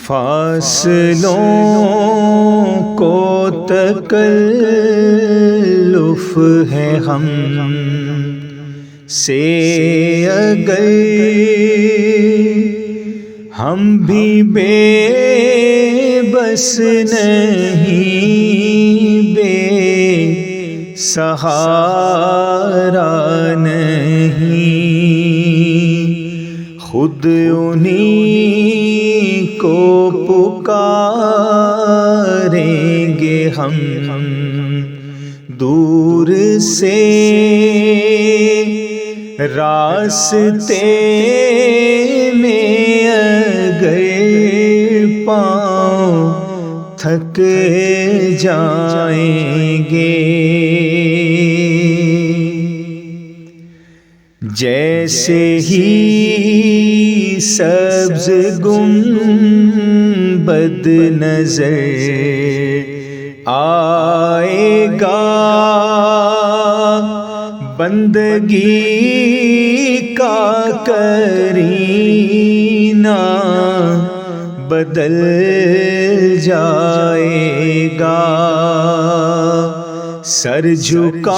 فاصلوں کو تکلف ہے ہم سے اگر ہم بھی بے بس نہیں، بے سہارا نہیں، خود انہی کو پکاریں گے ہم دور سے راستے میں اگر پاؤں تھک جائیں گے، جیسے ہی سبز گنبد نظر آئے گا، بندگی کا کرینہ بدل جائے گا، سر جھکانے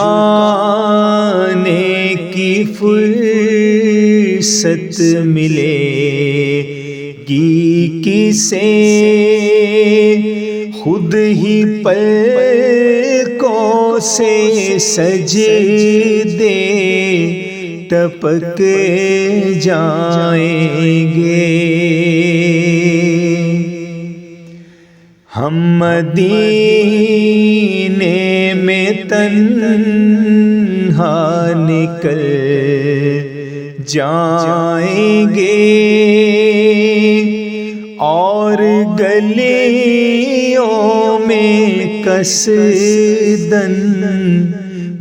کی فرصت ملے گی کسے، خود ہی پلکوں سے سجدے ٹپک جائیں گے، ہم مدینے میں تنہا نکل جائیں گے، اور گلیوں میں قصداً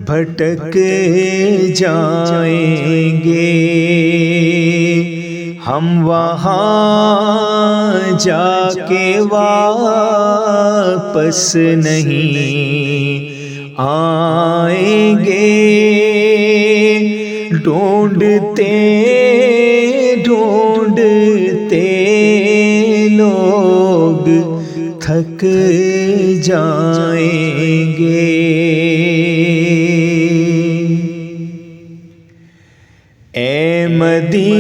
بھٹک جائیں گے، ہم وہاں جا کے واپس نہیں آئیں گے، ڈھونڈتے ڈھونڈتے لوگ تھک جائیں گے، اے مدینے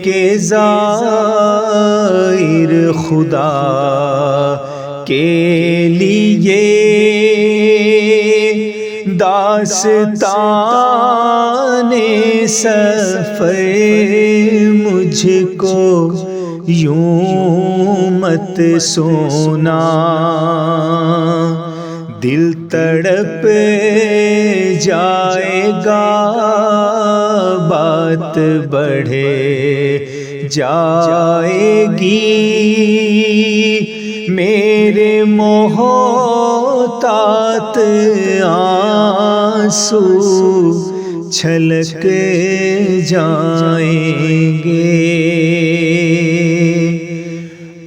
کے زائر، خدا کے لیے داستان سفر مجھ کو یوں مت سونا، دل تڑپ جائے گا، بات بڑھے جائے گی، میرے محتاط آنسو چھلک جائیں گے،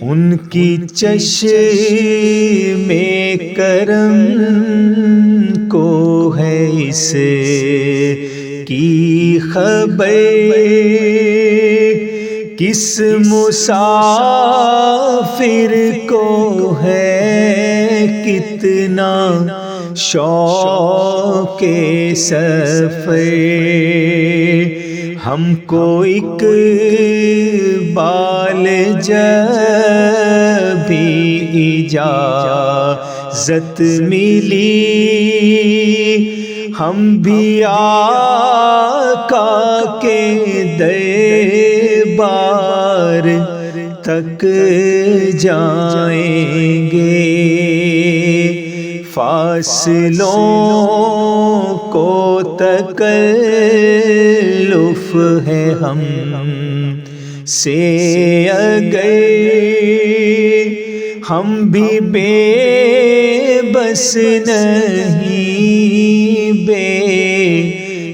ان کی چشم کرم کو ہے اس کی خبر، کس مسافر کو ہے کتنا شوق سفر، ہم کو اقبال جب بھی اجازت ملی، ہم بھی آقا کے دربار تک جائیں گے، فاصلوں کو تکلف ہے ہم سے اگر ہم بھی بے بس نہیں، بے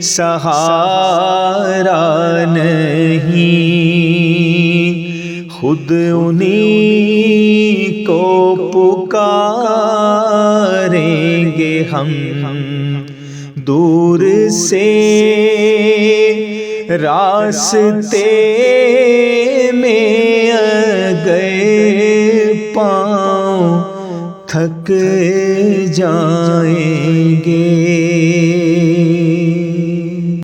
سہارا نہیں، خود انہی کو پکاریں گے ہم دور سے راستے میں پاؤں تھک جائیں گے.